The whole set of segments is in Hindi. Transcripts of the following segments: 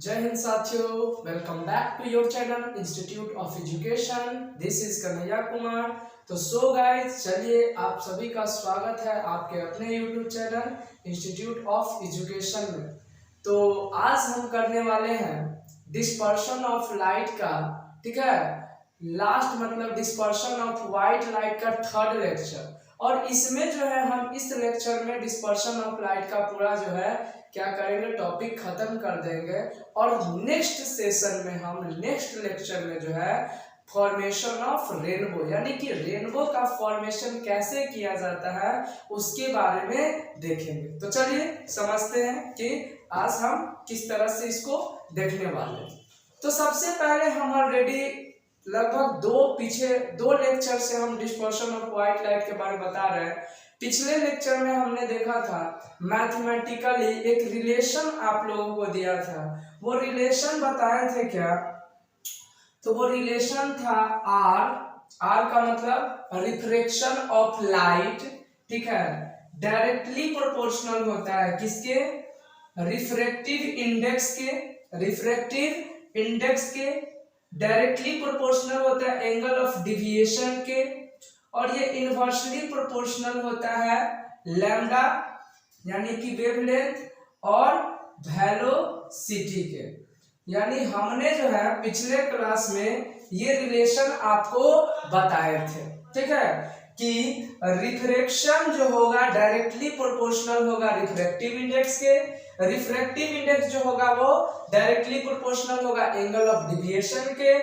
जय हिंद साथियों, welcome back to your channel institute of education. This is Kanhaiya Kumar. तो गाइस, चलिए आप सभी का स्वागत है आपके अपने YouTube channel institute of education में। तो आज हम करने वाले हैं डिस्पर्शन ऑफ लाइट का, ठीक है, लास्ट मतलब डिस्पर्शन ऑफ व्हाइट लाइट का थर्ड लेक्चर। और इसमें जो है हम इस लेक्चर में डिस्पर्शन ऑफ लाइट का पूरा जो है क्या करेंगे, टॉपिक खत्म कर देंगे। और नेक्स्ट सेशन में हम नेक्स्ट लेक्चर में जो है फॉर्मेशन ऑफ रेनबो यानी कि रेनबो का फॉर्मेशन कैसे किया जाता है उसके बारे में देखेंगे। तो चलिए समझते हैं कि आज हम किस तरह से इसको देखने वाले हैं। तो सबसे पहले हम ऑलरेडी लगभग दो लेक्चर से हम डिस्पर्शन ऑफ व्हाइट लाइट के बारे में बता रहे हैं। पिछले लेक्चर में हमने देखा था मैथमेटिकली एक रिलेशन आप लोगों को दिया था। वो रिलेशन बताए थे क्या? तो वो रिलेशन था आर का मतलब रिफ्रैक्शन ऑफ लाइट, ठीक है, डायरेक्टली प्रोपोर्शनल होता है किसके? रिफ्रैक्टिव इंडेक्स के डायरेक्टली प्रोपोर्शनल होता है एंगल ऑफ डिविएशन के, और ये इनवर्सली प्रोपोर्शनल होता है लैम्डा यानी कि वेवलेंथ और वेलोसिटी के। यानी हमने जो है पिछले क्लास में ये रिलेशन आपको बताए थे, ठीक है, कि रिफ्रैक्शन जो होगा डायरेक्टली प्रोपोर्शनल होगा रिफ्रैक्टिव इंडेक्स के, रिफ्रैक्टिव इंडेक्स जो होगा वो डायरेक्टली प्रोपोर्शनल होगा एंगल ऑफ डिविएशन के,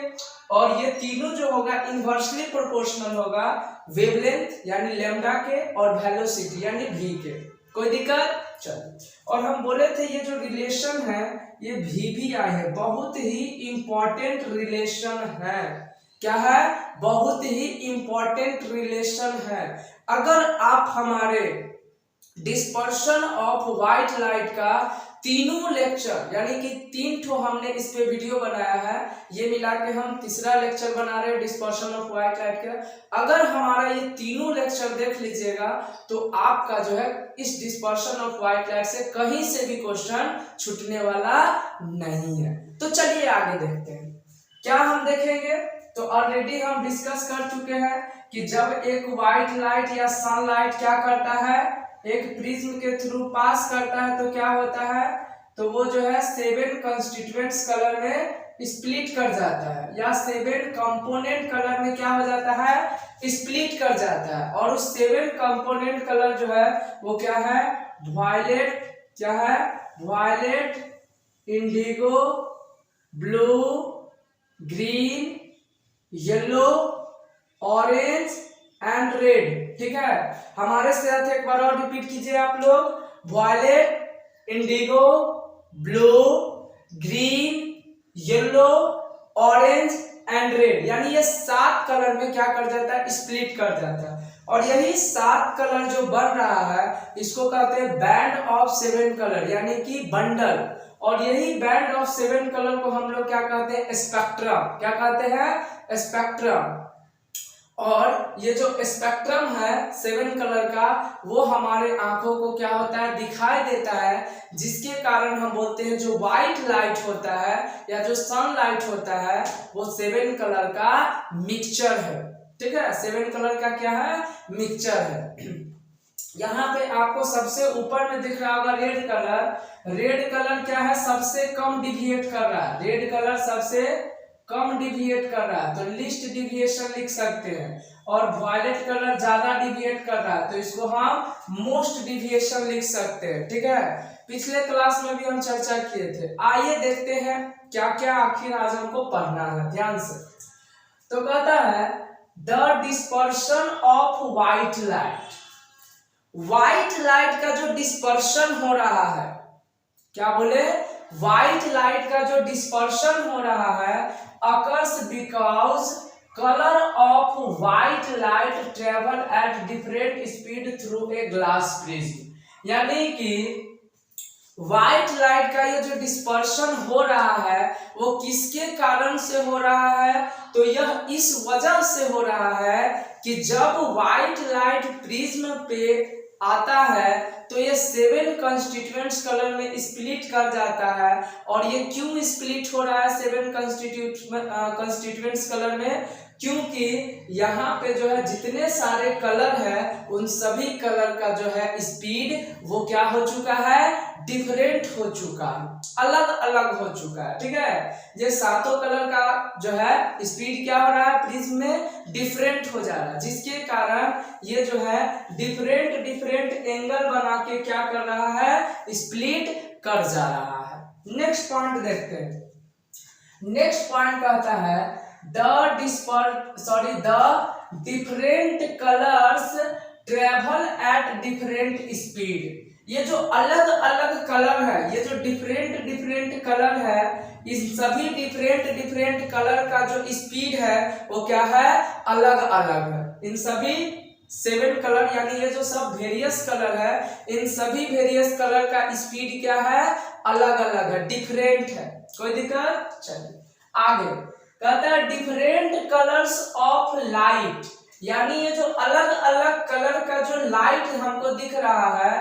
और ये तीनों जो होगा इनवर्सली प्रोपोर्शनल होगा वेवलेंथ यानी लैम्डा के और वेलोसिटी यानी v के। कोई दिक्कत? चल, और हम बोले थे ये जो रिलेशन है ये VVI है, बहुत ही इंपॉर्टेंट रिलेशन है। क्या है? बहुत ही इंपॉर्टेंट रिलेशन है। अगर आप हमारे डिस्पर्शन ऑफ व्हाइट लाइट का तीनों लेक्चर यानी कि 3 ठो हमने इस पे वीडियो बनाया है, ये मिला के हम तीसरा लेक्चर बना रहे हैं डिस्पर्शन ऑफ व्हाइट लाइट का। अगर हमारा ये तीनों लेक्चर देख लीजिएगा तो आपका जो है इस डिस्पर्शन ऑफ व्हाइट लाइट से कहीं से भी क्वेश्चन छूटने वाला नहीं है। तो चलिए आगे देखते हैं क्या हम देखेंगे। तो ऑलरेडी हम डिस्कस कर चुके हैं कि जब एक व्हाइट लाइट या सनलाइट क्या करता है, एक प्रिज्म के थ्रू पास करता है तो क्या होता है, तो वो जो है 7 कंस्टिट्यूएंट्स कलर में स्प्लिट कर जाता है, या 7 कंपोनेंट कलर में क्या हो जाता है, स्प्लिट कर जाता है। और उस 7 कंपोनेंट कलर जो है वो क्या है, वायलेट, क्या है, violet, indigo, blue, green, yellow, orange and red, ठीक है। हमारे साथ एक बार और रिपीट कीजिए आप लोग, violet, indigo, blue, green, yellow, orange and red, यानी ये 7 कलर में क्या कर जाता है, स्प्लिट कर जाता है। और यही 7 कलर जो बन रहा है इसको कहते हैं बैंड ऑफ 7 कलर यानी कि बंडल। और यही बैंड ऑफ 7 कलर को हम लोग क्या कहते हैं, स्पेक्ट्रम। क्या कहते हैं? स्पेक्ट्रम। और ये जो स्पेक्ट्रम है 7 कलर का वो हमारे आंखों को क्या होता है, दिखाई देता है, जिसके कारण हम बोलते हैं जो व्हाइट लाइट होता है या जो सनलाइट होता है वो 7 कलर का मिक्सचर है, ठीक है। 7 कलर का क्या है, मिक्सचर है। यहाँ पे आपको सबसे ऊपर में दिख रहा होगा रेड कलर। रेड कलर क्या है, सबसे कम डिविएट कर रहा है, रेड कलर सबसे कम डिविएट कर रहा है तो लीस्ट डिविएशन लिख सकते हैं। और वायलेट कलर ज्यादा डिविएट कर रहा है तो इसको हम मोस्ट डिविएशन लिख सकते हैं, ठीक है। पिछले क्लास में भी हम चर्चा किए थे। आइए देखते हैं क्या क्या आखिर आज हमको पढ़ना है, ध्यान से। तो कहता है the dispersion of white light, white light का जो डिस्पर्शन हो रहा है, क्या बोले, व्हाइट लाइट का जो डिस्पर्शन हो रहा है occurs because color of white light travel at different speed through a glass prism। यानी कि व्हाइट लाइट का ये जो डिस्पर्शन हो रहा है वो किसके कारण से हो रहा है, तो यह इस वजह से हो रहा है कि जब व्हाइट लाइट प्रिज्म पे आता है तो ये 7 कंस्टिट्यूएंट्स कलर में स्प्लिट कर जाता है। और ये क्यों स्प्लिट हो रहा है 7 कंस्टिट्यूएंट्स कलर में? क्योंकि यहाँ पे जो है जितने सारे कलर है उन सभी कलर का जो है स्पीड वो क्या हो चुका है, डिफरेंट हो चुका है, अलग अलग हो चुका है। ठीक है, ये सातों कलर का जो है स्पीड क्या हो रहा है प्रिज्म में, डिफरेंट हो जा रहा है, जिसके कारण ये जो है डिफरेंट डिफरेंट एंगल बना के क्या कर रहा है, स्प्लिट कर जा रहा है। नेक्स्ट पॉइंट देखते हैं। नेक्स्ट पॉइंट कहता है the different colours travel at different speed. ये जो अलग अलग कलर है, ये जो डिफरेंट डिफरेंट कलर है, इस सभी डिफरेंट डिफरेंट कलर का जो स्पीड है वो क्या है, अलग अलग है। इन सभी 7 कलर यानी ये जो सब वेरियस कलर है, इन सभी वेरियस कलर का स्पीड क्या है, अलग अलग है, डिफरेंट है। कोई दिक्कत? चलिए आगे कहता है डिफरेंट कलर्स ऑफ लाइट, यानी ये जो अलग अलग कलर का जो लाइट हमको दिख रहा है,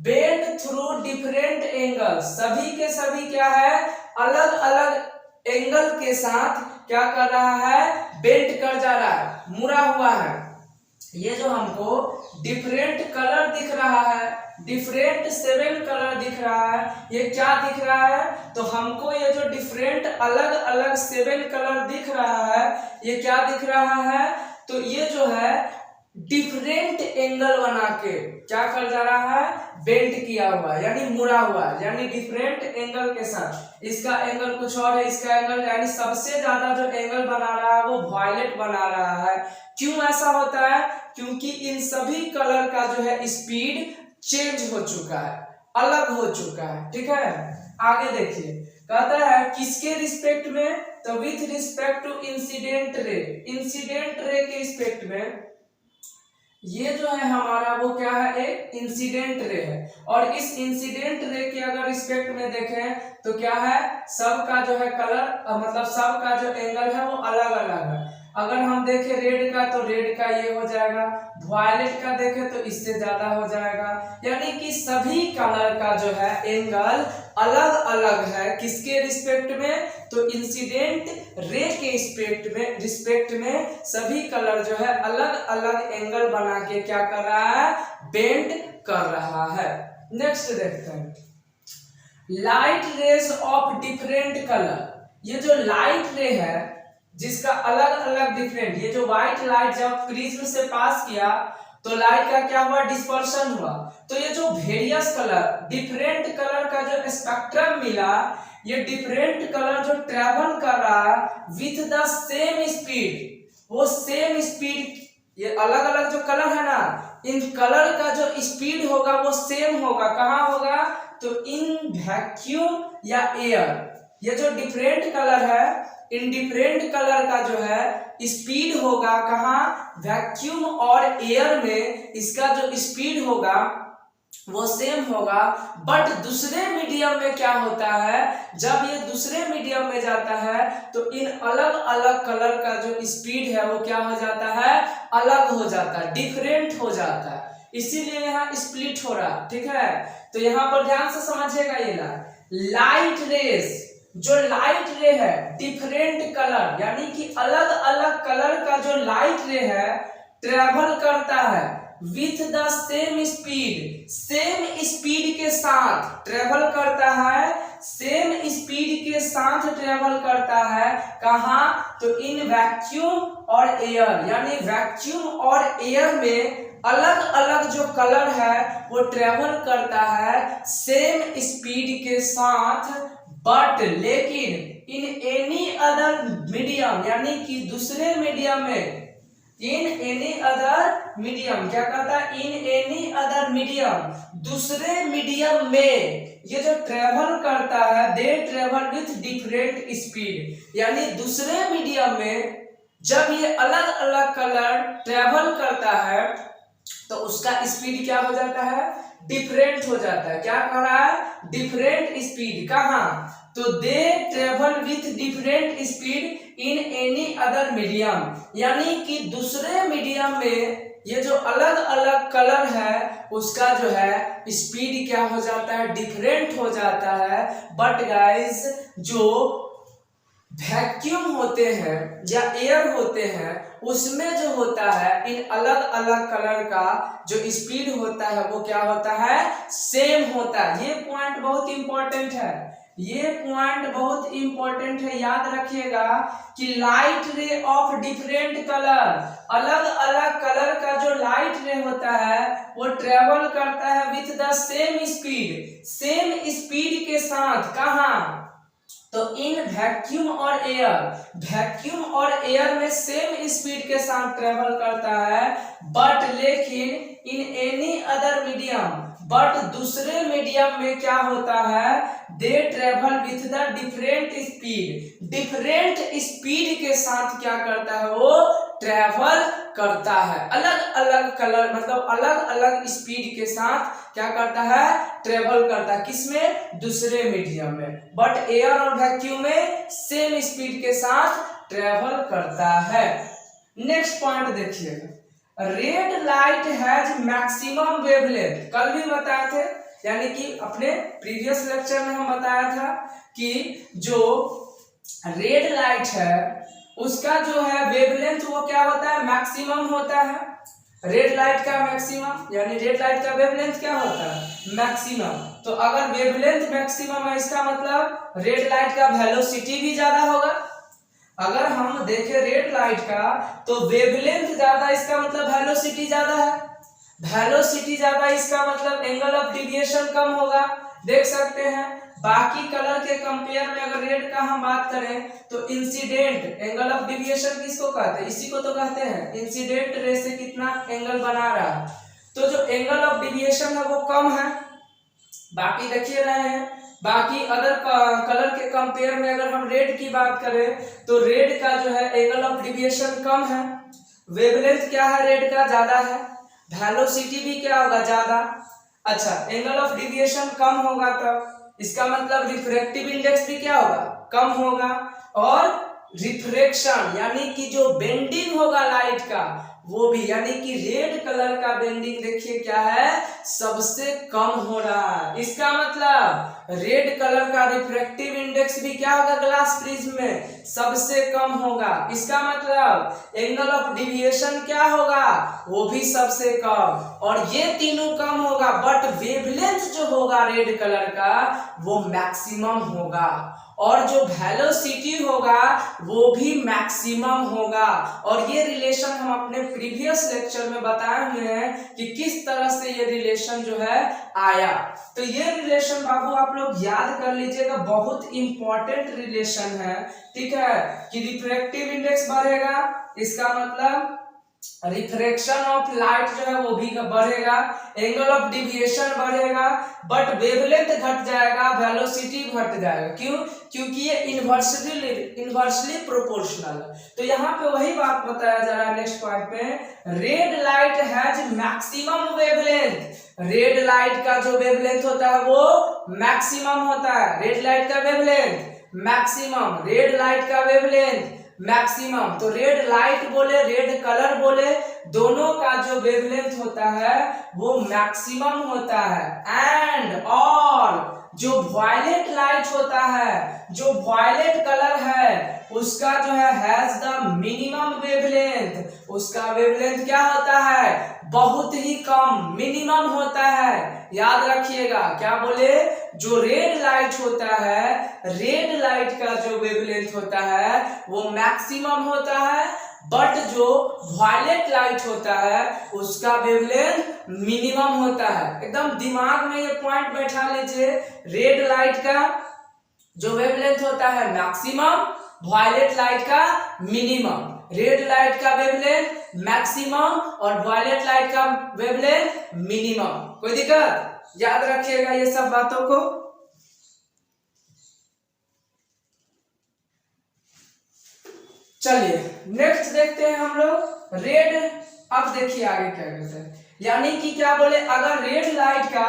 बेंड थ्रू डिफरेंट एंगल, सभी के सभी क्या है, अलग अलग एंगल के साथ क्या कर रहा है, बेंड कर जा रहा है, मुड़ा हुआ है। ये जो हमको डिफरेंट कलर दिख रहा है, डिफरेंट 7 कलर दिख रहा है, ये क्या दिख रहा है, तो हमको ये जो डिफरेंट अलग अलग 7 कलर दिख रहा है, ये क्या दिख रहा है, तो ये जो है डिफरेंट एंगल बना के क्या कर जा रहा है, बेंड किया हुआ है, यानी मुड़ा हुआ है, यानी डिफरेंट एंगल के साथ। इसका एंगल कुछ और है, इसका एंगल, यानी सबसे ज्यादा जो एंगल बना रहा है वो वायलेट बना रहा है। क्यों ऐसा होता है? क्योंकि इन सभी कलर का जो है स्पीड चेंज हो चुका है, अलग हो चुका है। ठीक है, आगे देखिए कहता है किसके रिस्पेक्ट में, तो with respect to incident ray, incident ray के रिस्पेक्ट में। ये जो है हमारा वो क्या है, एक इंसिडेंट रे है, और इस इंसिडेंट रे के अगर रिस्पेक्ट में देखें तो क्या है, सबका जो है कलर मतलब सबका जो एंगल है वो अलग अलग है। अगर हम देखें रेड का तो रेड का ये हो जाएगा, वायलेट का देखें तो इससे ज्यादा हो जाएगा, यानी कि सभी कलर का जो है एंगल अलग अलग है। किसके रिस्पेक्ट में, तो इंसिडेंट रे के रिस्पेक्ट में सभी कलर जो है अलग अलग एंगल बना के क्या कर रहा है, बेंड कर रहा है। नेक्स्ट देखते हैं light rays of different colour. ये जो लाइट रे है जिसका अलग अलग डिफरेंट, ये जो व्हाइट लाइट जब प्रिज्म से पास किया तो लाइट का क्या हुआ, डिस्पर्शन हुआ। तो ये जो वेरियस कलर डिफरेंट कलर का जो स्पेक्ट्रम मिला, ये डिफरेंट कलर जो ट्रेवल कर रहा है विथ द सेम स्पीड, वो सेम स्पीड, ये अलग अलग जो कलर है ना, इन कलर का जो स्पीड होगा वो सेम होगा। कहाँ होगा, तो इन वैक्यूम या एयर। ये जो डिफरेंट कलर है, इन डिफरेंट कलर का जो है स्पीड होगा कहाँ, वैक्यूम और एयर में इसका जो स्पीड होगा वो सेम होगा। बट दूसरे मीडियम में क्या होता है, जब ये दूसरे मीडियम में जाता है तो इन अलग अलग कलर का जो स्पीड है वो क्या हो जाता है, अलग हो जाता है, डिफरेंट हो जाता है, इसीलिए यहाँ स्प्लिट हो रहा। ठीक है, तो यहाँ पर ध्यान से समझिएगा, ये लाइट रेस, जो लाइट रे है डिफरेंट कलर, यानी कि अलग अलग कलर का जो लाइट रे है ट्रेवल करता है with the same speed, same speed के साथ ट्रेवल करता है, सेम स्पीड के साथ ट्रेवल करता है। कहाँ, तो इन वैक्यूम और एयर, यानी वैक्यूम और एयर में अलग अलग जो कलर है वो ट्रेवल करता है सेम स्पीड के साथ, बट लेकिन इन एनी अदर मीडियम, यानी कि दूसरे मीडियम में, इन एनी अदर मीडियम, क्या कहता है, इन एनी अदर मीडियम, दूसरे मीडियम में ये जो ट्रेवल करता है they travel with different speed, यानी दूसरे मीडियम में जब ये अलग अलग कलर ट्रेवल करता है तो उसका स्पीड क्या हो जाता है, डिफरेंट हो जाता है। क्या कह रहा है, डिफरेंट स्पीड। कहाँ, तो they travel with different speed in any other medium, यानी कि दूसरे मीडियम में ये जो अलग अलग कलर है उसका जो है स्पीड क्या हो जाता है, डिफरेंट हो जाता है। बट गाइस जो वैक्यूम होते हैं या एयर होते हैं उसमें जो होता है इन अलग अलग कलर का जो स्पीड होता है वो क्या होता है, सेम होता है। ये पॉइंट बहुत इंपॉर्टेंट है, ये पॉइंट बहुत इंपॉर्टेंट है, याद रखिएगा कि light ray of different colour, अलग अलग कलर का जो लाइट रे होता है वो ट्रेवल करता है with the same speed, same speed के साथ। कहाँ, तो इन वैक्यूम और एयर, वैक्यूम और एयर में सेम स्पीड के साथ ट्रेवल करता है। बट लेकिन in any other medium, but दूसरे मीडियम में क्या होता है, they travel with the different speed, different speed के साथ क्या करता है, वो ट्रेवल करता है। अलग अलग कलर मतलब अलग अलग स्पीड के साथ क्या करता है, ट्रेवल करता है। किसमें, दूसरे मीडियम में। बट एयर और वैक्यूम में सेम स्पीड के साथ ट्रेवल करता है। नेक्स्ट पॉइंट देखिएगा, red light has maximum wavelength. कल भी बताए थे, यानी कि अपने प्रीवियस लेक्चर में हम बताया था कि जो रेड लाइट है उसका जो है वेवलेंथ वो क्या होता है, मैक्सिमम होता है। रेड लाइट का मैक्सिमम यानी रेड लाइट का वेवलेंथ क्या होता है, मैक्सिमम। तो अगर वेवलेंथ मैक्सिमम है इसका मतलब रेड लाइट का वेलोसिटी भी ज्यादा होगा। अगर हम देखें रेड लाइट का तो वेवलेंथ ज्यादा, इसका मतलब वेलोसिटी ज्यादा है। वेलोसिटी ज्यादा इसका मतलब एंगल ऑफ डेविएशन कम होगा। देख सकते हैं बाकी कलर के कंपेयर में अगर रेड का हम बात करें तो इंसिडेंट एंगल ऑफ डेविएशन किसको कहते हैं, इसी को तो कहते हैं। इंसिडेंट रे से कितना एंगल बना रहा है, तो जो एंगल ऑफ डेविएशन है वो कम है। बाकी देखिए रहे हैं, बाकी अदर कलर के कंपेयर में अगर हम रेड की बात करें तो रेड का जो है एंगल ऑफ डेविएशन कम है। वेवलेंथ क्या है, रेड का ज्यादा है। वेलोसिटी भी क्या होगा, ज्यादा। अच्छा, एंगल ऑफ डेविएशन कम होगा तब इसका मतलब रिफ्रैक्टिव इंडेक्स भी क्या होगा, कम होगा। और रिफ्रैक्शन यानी कि जो बेंडिंग होगा लाइट का वो भी, यानी कि रेड कलर का बेंडिंग देखिए क्या है, सबसे कम हो रहा है। इसका मतलब रेड कलर का रिफ्रैक्टिव इंडेक्स भी क्या होगा, ग्लास प्रिज्म में सबसे कम होगा। इसका मतलब एंगल ऑफ डेविएशन क्या होगा, वो भी सबसे कम, और ये तीनों कम होगा। बट वेवलेंथ जो होगा रेड कलर का वो मैक्सिमम होगा, और जो वेलोसिटी होगा वो भी मैक्सिमम होगा। और ये रिलेशन हम अपने प्रीवियस लेक्चर में बताए हुए हैं कि किस तरह से ये रिलेशन जो है आया। तो ये रिलेशन बाबू आप लोग याद कर लीजिएगा, बहुत इंपॉर्टेंट रिलेशन है। ठीक है, कि रिफ्रैक्टिव इंडेक्स बढ़ेगा इसका मतलब रिफ्रैक्शन ऑफ लाइट जो है वो भी बढ़ेगा, एंगल ऑफ डेविएशन बढ़ेगा, बट वेवलेंथ घट जाएगा, वेलोसिटी घट जाएगा। क्यों, क्योंकि ये इनवर्सली प्रोपोर्शनल। तो यहाँ पे वही बात बताया जा रहा है नेक्स्ट पॉइंट पे, red light has maximum wavelength. Red light का जो वेवलेंथ होता है वो मैक्सिमम होता है। रेड लाइट का वेवलेंथ मैक्सिमम, रेड लाइट का वेवलेंथ मैक्सिमम। तो रेड लाइट बोले, रेड कलर बोले, दोनों का जो वेवलेंथ होता है वो मैक्सिमम होता है। एंड और जो वायलेट लाइट होता है, जो वायलेट कलर है उसका जो है हैज द मिनिमम वेवलेंथ। उसका वेवलेंथ क्या होता है, बहुत ही कम, मिनिमम होता है। याद रखिएगा, क्या बोले, जो रेड लाइट होता है, रेड लाइट का जो वेवलेंथ होता है वो मैक्सिमम होता है, बट जो वायलेट लाइट होता है उसका वेवलेंथ मिनिमम होता है। एकदम दिमाग में ये पॉइंट बैठा लीजिए, रेड लाइट का जो वेवलेंथ होता है मैक्सिमम, वायलेट लाइट का मिनिमम। रेड लाइट का वेवलेंथ मैक्सिमम और वायलेट लाइट का वेवलेंथ मिनिमम। कोई दिक्कत, याद रखिएगा ये सब बातों को। चलिए नेक्स्ट देखते हैं हम लोग रेड। अब देखिए आगे क्या कहते हैं, यानी कि क्या बोले, अगर रेड लाइट का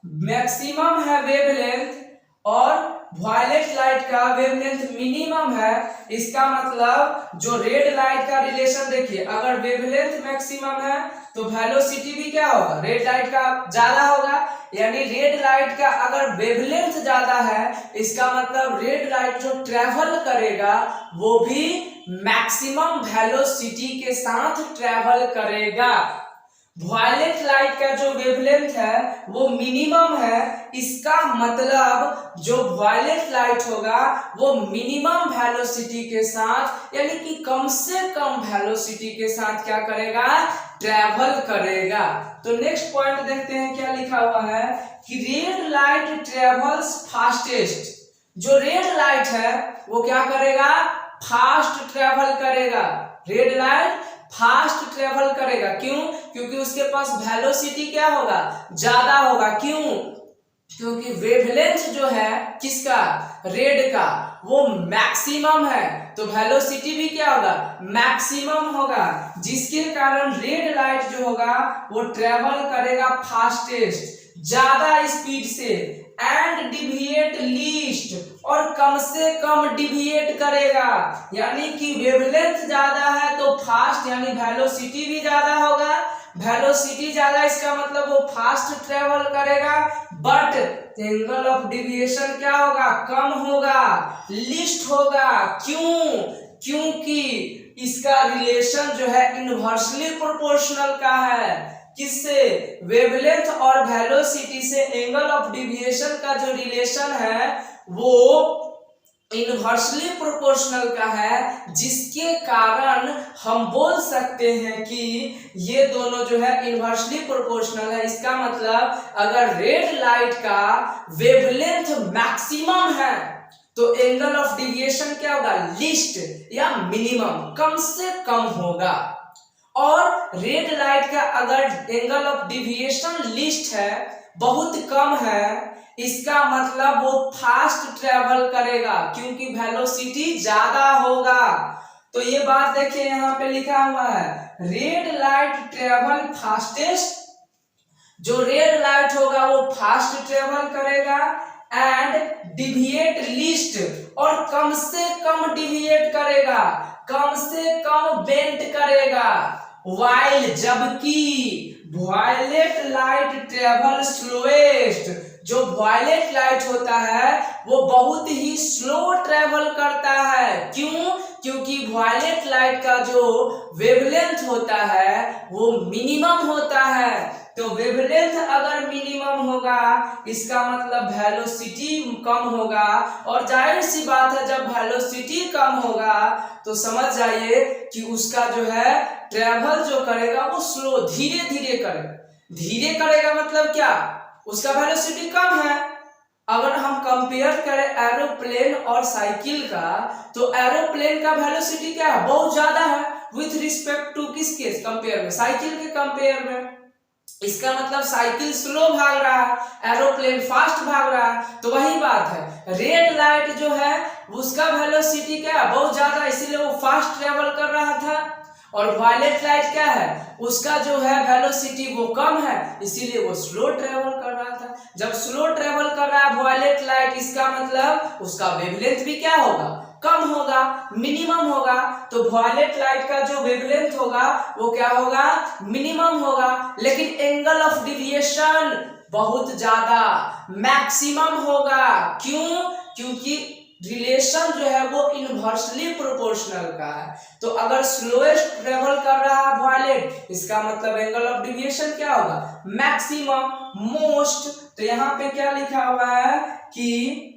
मैक्सिमम है वेवलेंथ और वायलेट लाइट का वेवलेंथ मिनिमम है, इसका मतलब जो रेड लाइट का रिलेशन देखिए, अगर वेवलेंथ मैक्सिमम है तो वेलोसिटी भी क्या होगा, रेड लाइट का ज्यादा होगा। यानी रेड लाइट का अगर वेवलेंथ ज्यादा है, इसका मतलब रेड लाइट जो ट्रेवल करेगा वो भी मैक्सिमम वेलोसिटी के साथ ट्रेवल करेगा। वायलेट लाइट का जो वेवलेंथ है वो मिनिमम है, इसका मतलब जो वायलेट लाइट होगा वो मिनिमम वेलोसिटी के साथ, यानी कि कम से कम वेलोसिटी के साथ क्या करेगा, ट्रेवल करेगा। तो नेक्स्ट पॉइंट देखते हैं क्या लिखा हुआ है कि रेड लाइट ट्रेवल्स फास्टेस्ट। जो रेड लाइट है वो क्या करेगा, फास्ट ट्रेवल करेगा। रेड लाइट फास्ट ट्रेवल करेगा, क्यों, क्योंकि उसके पास वेलोसिटी क्या होगा, ज्यादा होगा। क्यों, क्योंकि वेवलेंथ जो है किसका, रेड का, वो मैक्सिमम है, तो वेलोसिटी भी क्या होगा, मैक्सिमम होगा, जिसके कारण रेड लाइट जो होगा वो ट्रेवल करेगा फास्टेस्ट, ज्यादा स्पीड से, एंड डिविएट लीस्ट, और कम से कम डिविएट करेगा। यानी कि वेवलेंथ ज्यादा है तो फास्ट, यानी वेलोसिटी भी ज्यादा होगा। वेलोसिटी ज्यादा, इसका मतलब वो फास्ट ट्रेवल करेगा, बट एंगल ऑफ डिविएशन क्या होगा, कम होगा, लीस्ट होगा। क्यों, क्योंकि इसका रिलेशन जो है इनवर्सली प्रोपोर्शनल का है, किससे, वेवलेंथ और वेलोसिटी से एंगल ऑफ डिविएशन का जो रिलेशन है वो इनवर्सली प्रोपोर्शनल का है, जिसके कारण हम बोल सकते हैं कि ये दोनों जो है इनवर्सली प्रोपोर्शनल है। इसका मतलब अगर रेड लाइट का वेवलेंथ मैक्सिमम है तो एंगल ऑफ डिविएशन क्या होगा, लीस्ट या मिनिमम, कम से कम होगा। और रेड लाइट का अगर एंगल ऑफ डिविएशन लीस्ट है, बहुत कम है, इसका मतलब वो फास्ट ट्रेवल करेगा, क्योंकि वेलोसिटी ज्यादा होगा। तो ये बात देखिए यहाँ पे लिखा हुआ है, रेड लाइट ट्रेवल फास्टेस्ट, जो रेड लाइट होगा वो फास्ट ट्रेवल करेगा, एंड डिविएट लीस्ट, और कम से कम डिविएट करेगा, कम से कम बेंट करेगा। वाइल, जबकि वायलेट लाइट ट्रेवल स्लोएस्ट, जो वायलेट लाइट होता है वो बहुत ही स्लो ट्रेवल करता है। क्यों, क्योंकि वायलेट लाइट का जो वेवलेंथ होता है वो मिनिमम होता है। तो वेवलेंथ अगर मिनिमम होगा, इसका मतलब वेलोसिटी कम होगा, और जाहिर सी बात है जब वेलोसिटी कम होगा तो समझ जाइए कि उसका जो है ट्रेवल जो करेगा वो स्लो, धीरे धीरे करेगा। धीरे करेगा मतलब क्या, उसका वेलोसिटी कम है। अगर हम कंपेयर करें एरोप्लेन और साइकिल का, तो एरोप्लेन का वेलोसिटी क्या है, बहुत ज्यादा है विथ रिस्पेक्ट टू किसके कंपेयर में, साइकिल के कंपेयर में। इसका मतलब साइकिल स्लो भाग रहा है, एरोप्लेन फास्ट भाग रहा है। तो वही बात है, रेड लाइट जो है उसका वेलोसिटी क्या है, बहुत ज्यादा, इसीलिए वो फास्ट ट्रेवल कर रहा था। और वायलेट लाइट क्या है, उसका जो है वेलोसिटी वो कम है, इसीलिए वो स्लो ट्रेवल कर रहा था। जब स्लो ट्रेवल कर रहा है वायलेट लाइट, इसका मतलब उसका वेवलेंथ भी क्या होगा, कम होगा, मिनिमम होगा। तो वायलेट लाइट का जो वेवलेंथ होगा वो क्या होगा, मिनिमम होगा, लेकिन एंगल ऑफ डिविएशन बहुत ज्यादा, मैक्सिमम होगा। क्यों, क्योंकि रिलेशन जो है वो इनवर्सली प्रोपोर्शनल का है। तो अगर स्लोएस्ट ट्रेवल कर रहा है वायलेट, इसका मतलब एंगल ऑफ डिविएशन क्या होगा, मैक्सिमम, मोस्ट। तो यहाँ पे क्या लिखा हुआ है कि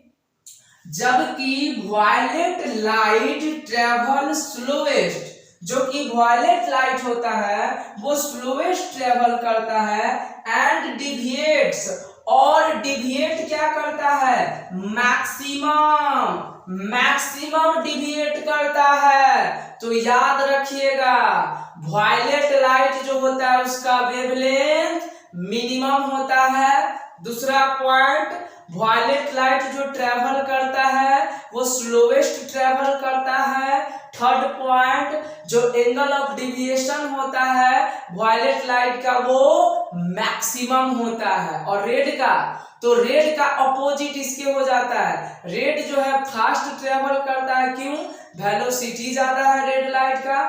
जबकि वायलेट लाइट ट्रेवल स्लोएस्ट, जो कि वायलेट लाइट होता है वो स्लोएस्ट ट्रेवल करता है, एंड डिविएट्स, और डिविएट क्या करता है, मैक्सिमम, मैक्सिमम डिविएट करता है। तो याद रखिएगा, वायलेट लाइट जो होता है उसका वेवलेंथ मिनिमम होता है। दूसरा पॉइंट, वायलेट लाइट जो ट्रेवल करता है वो स्लोएस्ट ट्रेवल करता है। थर्ड पॉइंट, जो एंगल ऑफ डिविएशन होता है वायलेट लाइट का वो मैक्सिमम होता है। और रेड का, तो रेड का अपोजिट इसके हो जाता है, रेड जो है फास्ट ट्रेवल करता है। क्यों, वेलोसिटी ज्यादा है रेड लाइट का,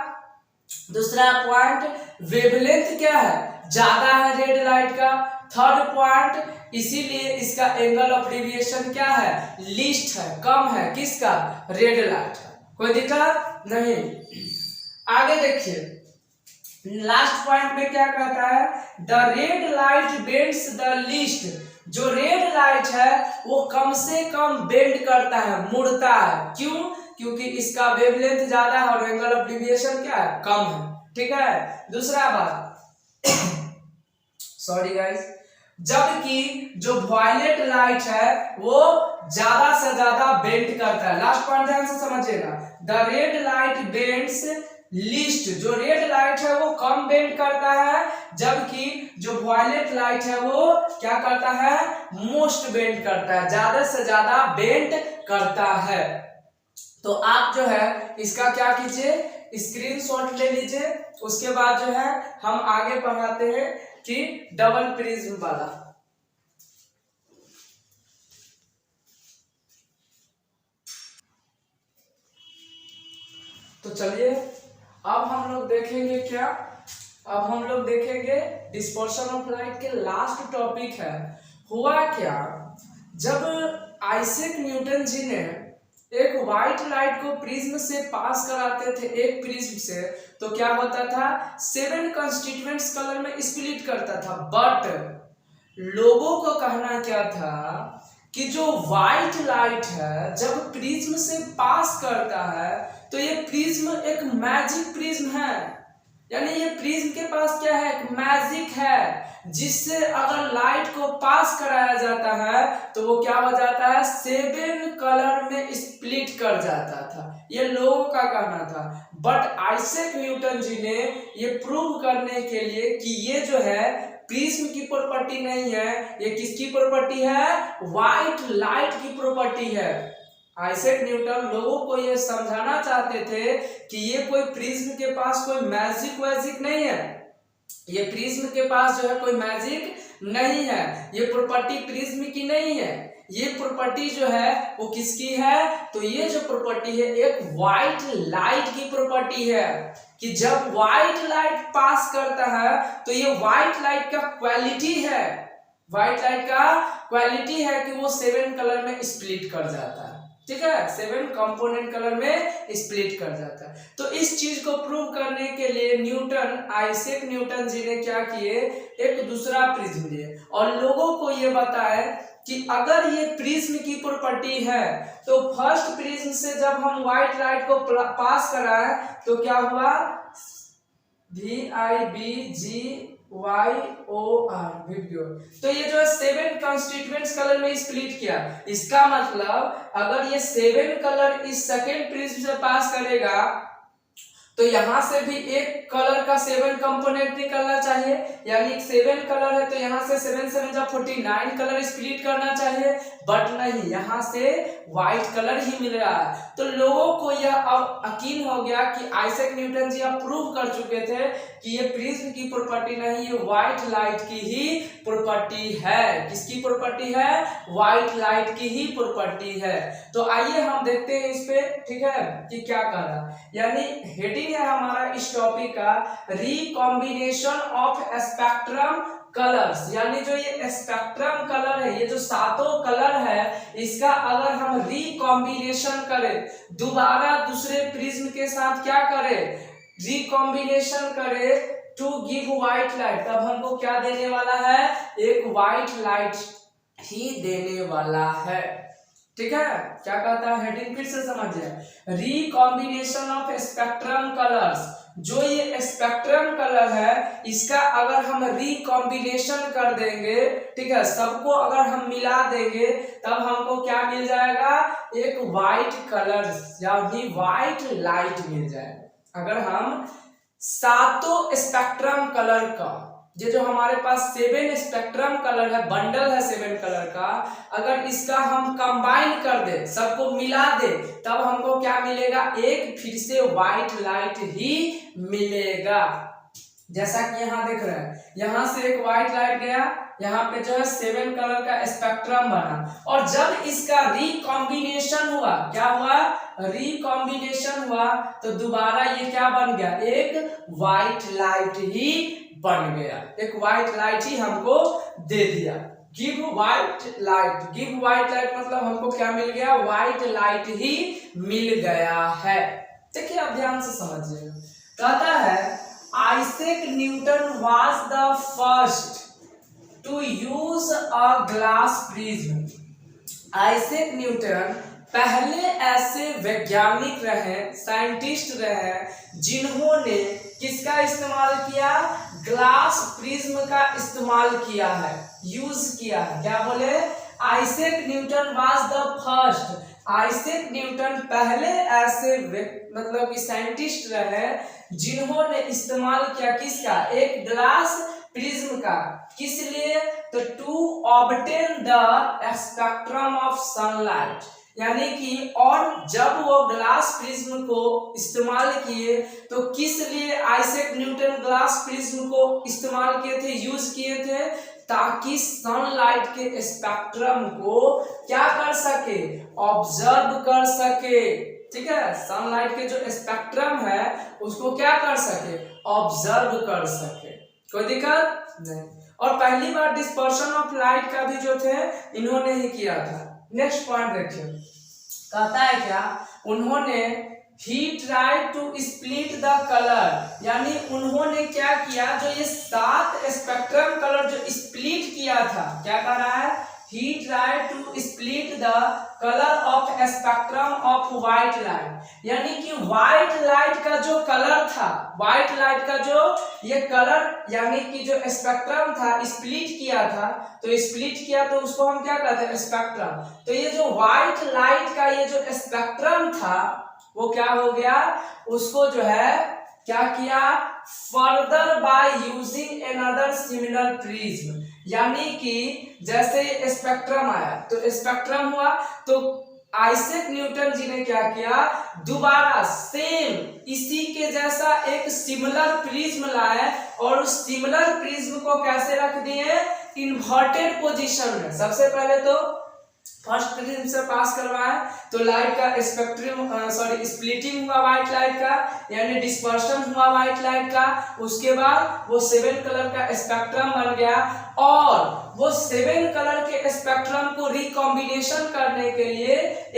दूसरा पॉइंट, वेवलेंथ क्या है, ज्यादा है रेड लाइट का। थर्ड पॉइंट, इसीलिए इसका एंगल ऑफ डेविएशन क्या है, लीस्ट है, कम है, किसका, रेड लाइट का। कोई दिक्कत नहीं। आगे देखिए लास्ट पॉइंट में क्या कहता है, the red light bends the least, जो रेड लाइट है वो कम से कम बेंड करता है, मुड़ता है। क्यों, क्योंकि इसका वेवलेंथ ज्यादा है और एंगल ऑफ डेविएशन क्या है, कम है। ठीक है। दूसरा बात सॉरी गाइस, जबकि जो वायलेट लाइट है वो ज्यादा से ज्यादा बेंड करता है। लास्ट पॉइंट ध्यान से समझिएगा, the red light bends least, जो रेड लाइट है वो कम बेंड करता है, जबकि जो वायलेट लाइट है वो क्या करता है, मोस्ट बेंड करता है, ज्यादा से ज्यादा बेंड करता है। तो आप जो है इसका क्या कीजिए, स्क्रीनशॉट ले लीजिए। उसके बाद जो है हम आगे पढ़ाते हैं कि डबल प्रिज्म वाला। तो चलिए अब हम लोग देखेंगे क्या, अब हम लोग देखेंगे डिस्पर्शन ऑफ लाइट के लास्ट टॉपिक है। हुआ क्या, जब आइजैक न्यूटन जी ने एक व्हाइट लाइट को प्रिज्म से पास कराते थे एक प्रिज्म से, तो क्या होता था, 7 कंस्टिट्यूएंट्स कलर में स्प्लिट करता था। बट लोगों को कहना क्या था कि जो व्हाइट लाइट है जब प्रिज्म से पास करता है तो ये प्रिज्म एक मैजिक प्रिज्म है, यानी ये प्रिज्म के पास क्या है, एक मैजिक है, जिससे अगर लाइट को पास कराया जाता है तो वो क्या हो जाता है, 7 कलर में स्प्लिट कर जाता था। ये लोगों का कहना था। बट आइजैक न्यूटन जी ने ये प्रूव करने के लिए कि ये जो है प्रिज्म की प्रॉपर्टी नहीं है, ये किसकी प्रॉपर्टी है, व्हाइट लाइट की प्रॉपर्टी है। आइजैक न्यूटन लोगों को ये समझाना चाहते थे कि ये कोई प्रिज्म के पास कोई मैजिक वैजिक नहीं है, ये प्रिज्म के पास जो है कोई मैजिक नहीं है, ये प्रॉपर्टी प्रिज्म की नहीं है, ये प्रॉपर्टी जो है वो किसकी है, तो ये जो प्रॉपर्टी है एक व्हाइट लाइट की प्रॉपर्टी है, कि जब व्हाइट लाइट पास करता है तो ये व्हाइट लाइट का क्वालिटी है, व्हाइट लाइट का क्वालिटी है कि वो 7 कलर में स्प्लिट कर जाता है। ठीक है, 7 कंपोनेंट कलर में स्प्लिट कर जाता है। तो इस चीज को प्रूव करने के लिए न्यूटन, आइजैक न्यूटन जी ने क्या किए, एक दूसरा प्रिज्म लिए और लोगों को ये बताए कि अगर ये प्रिज्म की प्रॉपर्टी है तो फर्स्ट प्रिज्म से जब हम व्हाइट लाइट को पास कराएं तो क्या हुआ, VIBGYOR वीडियो, तो ये जो है 7 कंस्टिट्यूएंट्स कलर में स्प्लिट किया। इसका मतलब अगर ये 7 कलर इस सेकेंड प्रिज्म से पास करेगा तो यहां से भी एक कलर का 7 कंपोनेंट निकलना चाहिए, यानी 7 कलर है तो यहां से 7 7 जा 49 कलर स्प्लिट करना चाहिए। बट नहीं, यहां से व्हाइट कलर ही मिल रहा है। तो लोगों को यह अब यकीन हो गया कि आइजैक न्यूटन जी अब प्रूव कर चुके थे कि ये प्रिज्म की प्रॉपर्टी नहीं, ये व्हाइट लाइट की ही प्रॉपर्टी है। किसकी प्रॉपर्टी है, व्हाइट लाइट की ही प्रॉपर्टी है। तो आइए हम देखते हैं इस पे, ठीक है, कि क्या कह रहा है। यानी हेडिंग है हमारा इस टॉपिक का, रिकॉम्बिनेशन ऑफ स्पेक्ट्रम कलर्स, यानी जो ये स्पेक्ट्रम कलर है, ये जो 7 कलर है, इसका अगर हम रिकॉम्बिनेशन करें, दोबारा दूसरे प्रिज्म के साथ क्या करें, रिकॉम्बिनेशन करें टू गिव व्हाइट लाइट, तब हमको क्या देने वाला है, एक व्हाइट लाइट ही देने वाला है। ठीक है, क्या कहता है हेडिंग फिर से समझिए, रिकॉम्बिनेशन ऑफ स्पेक्ट्रम कलर्स, जो ये स्पेक्ट्रम कलर है इसका अगर हम रिकॉम्बिनेशन कर देंगे, ठीक है, सबको अगर हम मिला देंगे तब हमको क्या मिल जाएगा, एक व्हाइट कलर यानी व्हाइट लाइट मिल जाएगा। अगर हम 7 स्पेक्ट्रम कलर का, ये जो हमारे पास 7 स्पेक्ट्रम कलर है, बंडल है 7 कलर का, अगर इसका हम कंबाइन कर दे, सबको मिला दे, तब हमको क्या मिलेगा, एक फिर से व्हाइट लाइट ही मिलेगा। जैसा कि यहाँ देख रहे हैं, यहाँ से एक व्हाइट लाइट गया, यहाँ पे जो है 7 कलर का स्पेक्ट्रम बना, और जब इसका रिकॉम्बिनेशन हुआ, क्या हुआ, रिकॉम्बिनेशन हुआ तो दोबारा ये क्या बन गया, एक व्हाइट लाइट ही बन गया, एक व्हाइट लाइट ही हमको दे दिया। Give white light, give white light मतलब हमको क्या मिल गया, व्हाइट लाइट ही मिल गया है। देखिए अब ध्यान से समझिएगा, कहता है Isaac Newton was the first to use a glass prism. Isaac Newton पहले ऐसे वैज्ञानिक रहे, साइंटिस्ट रहे, जिन्होंने किसका इस्तेमाल किया, ग्लास प्रिज्म का इस्तेमाल किया है, यूज किया है। क्या बोले, Isaac Newton was the first, Isaac Newton पहले ऐसे मतलब कि साइंटिस्ट रहे जिन्होंने इस्तेमाल किया किसका, एक ग्लास प्रिज्म का। किस लिए, तो to obtain the spectrum of sunlight, यानी कि और जब वो ग्लास प्रिज्म को इस्तेमाल किए तो किस लिए आइजैक न्यूटन ग्लास प्रिज्म को इस्तेमाल किए थे, यूज किए थे, ताकि सनलाइट के स्पेक्ट्रम को क्या कर सके, ऑब्जर्व कर सके। ठीक है, सनलाइट के जो स्पेक्ट्रम है उसको क्या कर सके, ऑब्जर्व कर सके। कोई दिक्कत नहीं। और पहली बार डिस्पर्शन ऑफ लाइट का भी जो थे इन्होंने ही किया था। नेक्स्ट पॉइंट देखिए, कहता है क्या, उन्होंने he tried to split the color, यानी उन्होंने क्या किया, जो ये 7 स्पेक्ट्रम कलर जो स्प्लिट किया था, क्या कर रहा है, he tried to split the color of spectrum of white light, यानी कि व्हाइट लाइट का जो कलर था, व्हाइट लाइट का जो ये कलर यानी कि जो स्पेक्ट्रम था स्प्लिट किया था, तो स्प्लिट किया तो उसको हम क्या कहते हैं, स्पेक्ट्रम। तो ये जो व्हाइट लाइट का ये जो स्पेक्ट्रम था वो क्या हो गया, उसको जो है क्या किया, further by using another similar prism, यानी कि जैसे स्पेक्ट्रम आया तो स्पेक्ट्रम हुआ तो आइजैक न्यूटन जी ने क्या किया, दोबारा सेम इसी के जैसा एक सिमिलर प्रिज्म लाए और उस सिमिलर प्रिज्म को कैसे रख दिए, इन्वर्टेड पोजीशन में। सबसे पहले तो फर्स्ट प्रिज्म से पास करवाया तो लाइट का स्पेक्ट्रम स्प्लिटिंग हुआ व्हाइट लाइट का, यानी डिस्पर्शन हुआ व्हाइट लाइट का। उसके बाद वो 7 कलर का स्पेक्ट्रम बन गया और वो 7 कलर के स्पेक्ट्रम को रिकॉम्बिनेशन करने के लिए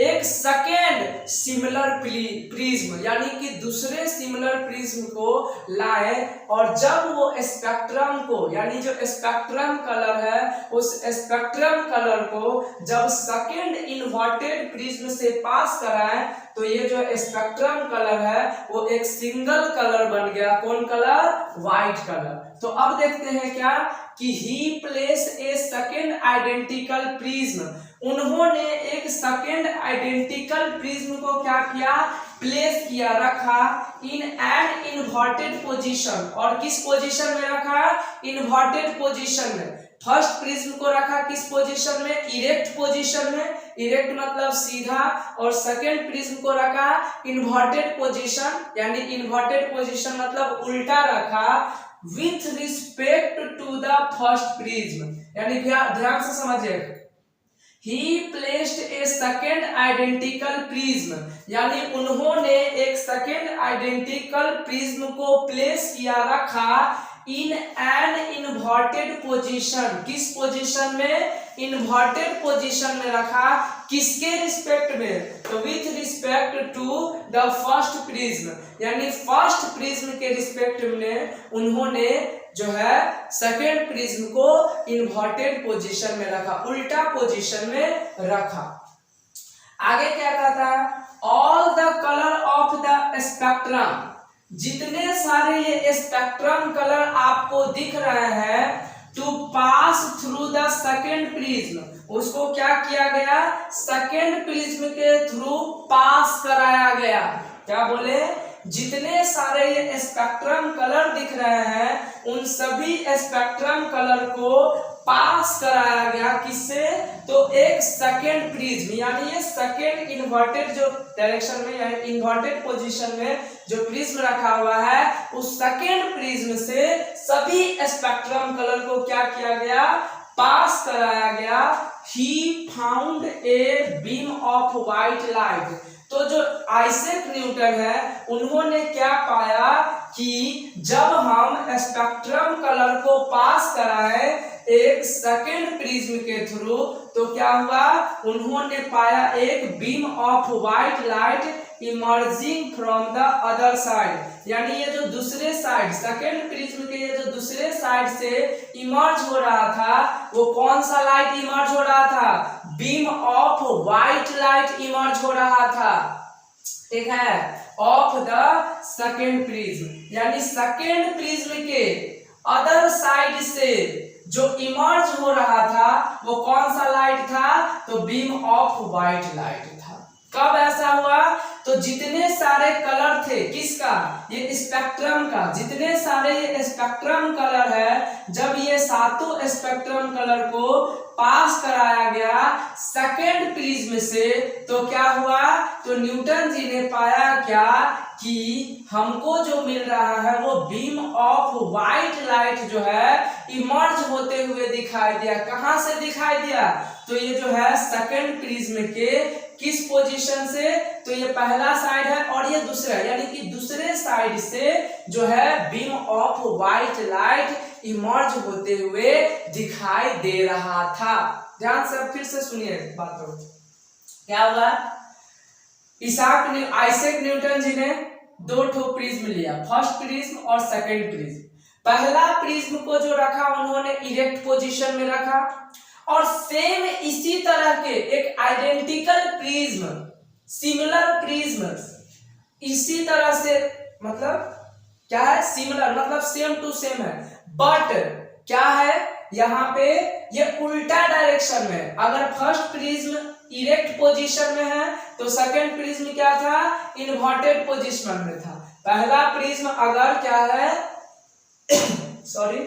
एक सेकेंड सिमिलर प्रिज्म यानी कि दूसरे सिमिलर प्रिज्म को लाए, और जब वो स्पेक्ट्रम को यानी जो स्पेक्ट्रम कलर है उस स्पेक्ट्रम कलर को जब सेकेंड इन्वर्टेड प्रिज्म से पास कराए तो ये जो स्पेक्ट्रम कलर है वो एक सिंगल कलर बन गया। कौन कलर, व्हाइट कलर। तो अब देखते हैं क्या कि ही place a second identical prism, उन्होंने एक सेकेंड आइडेंटिकल प्रिज्म को क्या किया, प्लेस किया, रखा इन एन इन्वर्टेड पोजीशन। और किस पोजीशन में रखा, इन्वर्टेड पोजीशन में। फर्स्ट प्रिज्म को रखा किस पोजीशन में, इरेक्ट पोजीशन में, इरेक्ट मतलब सीधा, और सेकेंड प्रिज्म को रखा इन्वर्टेड पोजीशन, यानी इन्वर्टेड पोजीशन मतलब उल्टा रखा, with respect to the first prism. यानी ध्यान से समझिए, He placed a second identical prism, यानी उन्होंने एक सेकेंड आइडेंटिकल प्रिज्म को प्लेस किया, रखा इन एन इन्वर्टेड पोजीशन। किस पोजीशन में, इन्वर्टेड पोजीशन में रखा। किसके रिस्पेक्ट में, तो with respect to the first prism, यानी फर्स्ट प्रिज्म के रिस्पेक्ट में उन्होंने जो है सेकेंड प्रिज्म को इन्वर्टेड पोजीशन में रखा, उल्टा पोजीशन में रखा। आगे क्या कहता है, all the colour of the spectrum, जितने सारे ये स्पेक्ट्रम कलर आपको दिख रहे हैं, to pass through the second prism, उसको क्या किया गया, सेकेंड प्रिज्म के थ्रू पास कराया गया। क्या बोले, जितने सारे ये स्पेक्ट्रम कलर दिख रहे हैं उन सभी स्पेक्ट्रम कलर को पास कराया गया, किससे, तो एक सेकेंड प्रिज्म, यानी ये सेकेंड इन्वर्टेड जो डायरेक्शन में यानी इन्वर्टेड पोजीशन में जो प्रिज्म रखा हुआ है उस सेकेंड प्रिज्म से सभी स्पेक्ट्रम कलर को क्या किया गया, पास कराया गया। He found a beam of white light, तो जो आइजैक न्यूटन है उन्होंने क्या पाया कि जब हम स्पेक्ट्रम कलर को पास कराएं एक सेकेंड प्रिज्म के थ्रू तो क्या हुआ, उन्होंने पाया एक beam of white light emerging from the other side, यानी ये जो दूसरे साइड सेकेंड प्रिज्म के ये जो दूसरे साइड से इमर्ज हो रहा था वो कौन सा लाइट इमर्ज हो रहा था, beam of white light emerge हो रहा था, ठीक है, ऑफ द सेकेंड प्रिज्म, यानी सेकेंड प्रिज्म के अदर साइड से जो इमर्ज हो रहा था वो कौन सा लाइट था, तो बीम ऑफ व्हाइट लाइट था। कब ऐसा हुआ, तो जितने सारे कलर थे किसका, ये स्पेक्ट्रम का, जितने सारे ये स्पेक्ट्रम कलर है, जब ये सातों स्पेक्ट्रम कलर को पास कराया गया सेकेंड प्रिज्म से तो क्या हुआ, तो न्यूटन जी ने पाया क्या कि हमको जो मिल रहा है वो बीम ऑफ व्हाइट लाइट जो है इमर्ज होते हुए दिखाई दिया। कहां से दिखाई दिया, तो ये जो है सेकेंड प्रिज्म के किस पोजीशन से, तो ये पहला साइड है और ये दूसरा, यानी कि दूसरे साइड से जो है beam of white light emerge होते हुए दिखाई दे रहा था। ध्यान से फिर से सुनिए बातों, क्या हुआ, आइजैक न्यूटन जी ने दो ठो प्रिज्म लिया, फर्स्ट प्रिज्म और सेकंड प्रिज्म। पहला प्रिज्म को जो रखा उन्होंने इरेक्ट पोजीशन में रखा और सेम इसी तरह के एक आइडेंटिकल प्रिज्म, सिमिलर प्रिज्म इसी तरह से, मतलब क्या है, सिमिलर मतलब सेम टू सेम है, बट क्या है यहाँ पे ये उल्टा डायरेक्शन में। अगर फर्स्ट प्रिज्म इरेक्ट पोजीशन में है तो सेकंड प्रिज्म क्या था, इन्वर्टेड पोजीशन में था। पहला प्रिज्म अगर क्या है सॉरी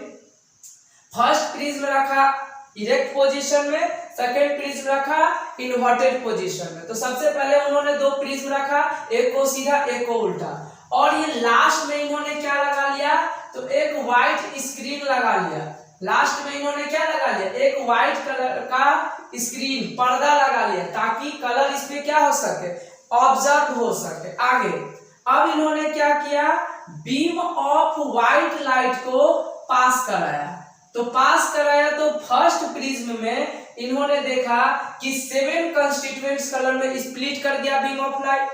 फर्स्ट प्रिज्म रखा इरेक्ट पोजीशन में, सेकंड प्रिज्म रखा इन्वर्टेड पोजीशन में, तो सबसे पहले उन्होंने दो प्रिज्म रखा, एक को सीधा एक को उल्टा, और ये लास्ट में इन्होंने क्या लगा लिया, तो एक व्हाइट स्क्रीन लगा लिया। लास्ट में इन्होंने क्या लगा लिया, एक व्हाइट कलर का स्क्रीन पर्दा लगा लिया ताकि कलर इस पे क्या हो सके, ऑब्जर्व हो सके आगे। अब इन्होंने क्या किया, बीम ऑफ व्हाइट लाइट को पास कराया, तो पास कराया तो फर्स्ट प्रिज्म में इन्होंने देखा कि 7 कंस्टिट्यूएंट्स कलर में स्प्लिट कर गया बीम ऑफ लाइट।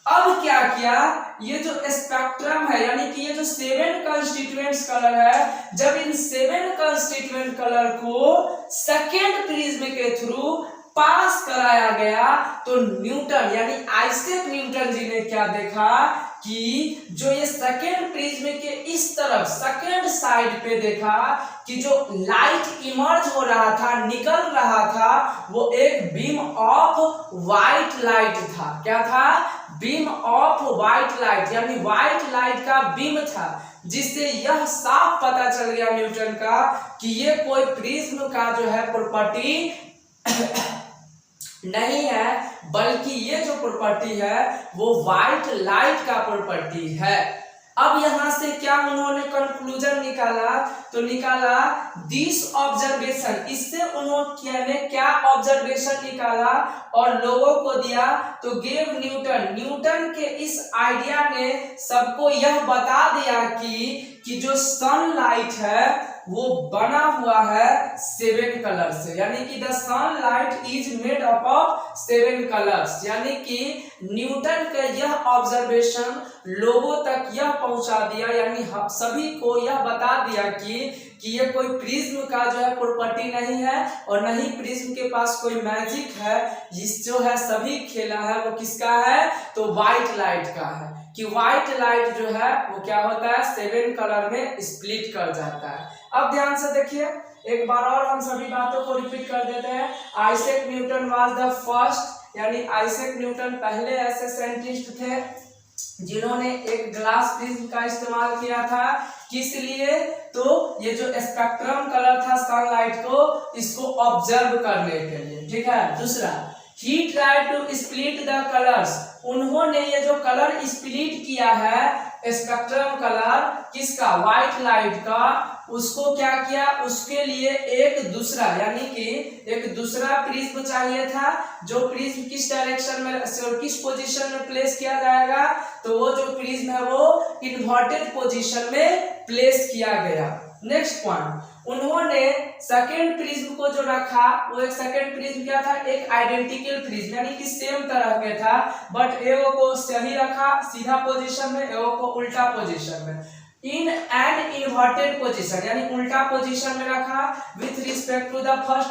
अब क्या किया, ये जो स्पेक्ट्रम है यानी कि ये जो 7 कंस्टिट्यूएंट्स कलर है, जब इन 7 कंस्टिट्यूएंट कलर को सेकेंड प्रिज्म के थ्रू पास कराया गया तो न्यूटन यानी आइजैक न्यूटन जी ने क्या देखा कि जो ये सेकेंड प्रिज्म के इस तरफ सेकेंड साइड पे देखा कि जो लाइट इमर्ज हो रहा था, निकल रहा था, वो एक बीम ऑफ व्हाइट लाइट था। क्या था, बीम ऑफ व्हाइट लाइट, यानी व्हाइट लाइट का बीम था, जिससे यह साफ पता चल गया न्यूटन का कि ये कोई प्रिज्म का जो है प्रॉपर्टी नहीं है, बल्कि ये जो प्रॉपर्टी है वो व्हाइट लाइट का प्रॉपर्टी है। अब यहां से क्या उन्होंने कंक्लूजन निकाला, तो निकाला दिस ऑब्जर्वेशन, इससे उन्होंने क्या ऑब्जर्वेशन निकाला और लोगों को दिया, तो गेव न्यूटन के इस आइडिया ने सबको यह बता दिया कि जो सनलाइट है वो बना हुआ है 7 कलर से, यानी कि the sunlight is made up of 7 colours, यानी कि न्यूटन का यह ऑब्जर्वेशन लोगों तक यह पहुंचा दिया, यानी सभी को यह बता दिया कि ये कोई प्रिज्म का जो है प्रॉपर्टी नहीं है और नहीं प्रिज्म के पास कोई मैजिक है, जिस जो है सभी खेला है वो किसका है, तो व्हाइट लाइट का है, कि व्हाइट लाइट जो है वो क्या होता है 7 कलर में स्प्लिट कर जाता है। अब ध्यान से देखिए, एक बार और हम सभी बातों को रिपीट कर देते हैं। Isaac Newton was the first, यानी आइजैक न्यूटन पहले ऐसे साइंटिस्ट थे जिन्होंने एक ग्लास प्रिज्म का इस्तेमाल किया था, किस लिए, तो ये जो स्पेक्ट्रम कलर था सनलाइट को, इसको ऑब्जर्व करने के लिए, ठीक है। दूसरा, he tried to split the colors, उन्होंने ये जो कलर स्प्लिट किया है स्पेक्ट्रम कलर किसका, व्हाइट लाइट का, उसको क्या किया, उसके लिए एक दूसरा यानी कि एक दूसरा प्रिज्म चाहिए था, जो प्रिज्म किस डायरेक्शन में किस पोजीशन में प्लेस किया जाएगा, तो वो जो प्रिज्म है वो इन्वर्टेड पोजीशन में प्लेस किया गया। नेक्स्ट पॉइंट, उन्होंने सेकेंड प्रिज्म को जो रखा वो एक सेकेंड प्रिज्म क्या था, एक आइडेंटिकल प्रिज्म यानी कि सेम तरह के था, बट एगो को सही रखा सीधा पोजीशन में, एगो को उल्टा पोजीशन में, इन एंड इन्वर्टेड पोजीशन यानी उल्टा पोजीशन में रखा with respect to the first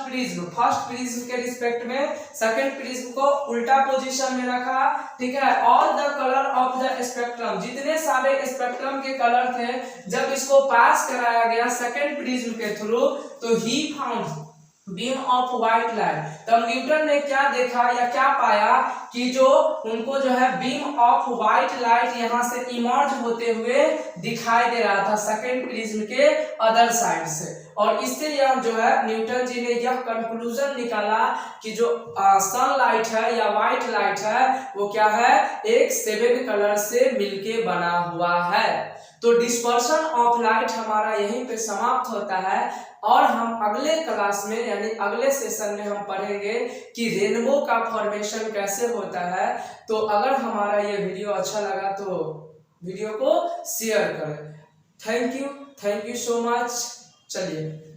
prism के रिस्पेक्ट में सेकंड प्रिज्म को उल्टा पोजीशन में रखा, ठीक है। All the colour of the spectrum, जितने सारे स्पेक्ट्रम के कलर थे जब इसको पास कराया गया सेकंड प्रिज्म के थ्रू, तो he found beam of white light, तब न्यूटन ने क्या देखा या क्या पाया कि जो उनको जो है बीम ऑफ व्हाइट लाइट यहाँ से इमर्ज होते हुए दिखाई दे रहा था सेकेंड प्रिज्म के अदर साइड से, और इससे यह जो है न्यूटन जी ने यह कंक्लूजन निकाला कि जो सनलाइट है या व्हाइट लाइट है वो क्या है, एक 7 कलर से मिलके बना हुआ है। तो डिस्पर्शन ऑफ लाइट हमारा यहीं पे समाप्त होता है, और हम अगले क्लास में यानी अगले सेशन में हम पढ़ेंगे कि रेनबो का फॉर्मेशन कैसे होता है। तो अगर हमारा ये वीडियो अच्छा लगा तो वीडियो को शेयर करें। Thank you so much. चलिए।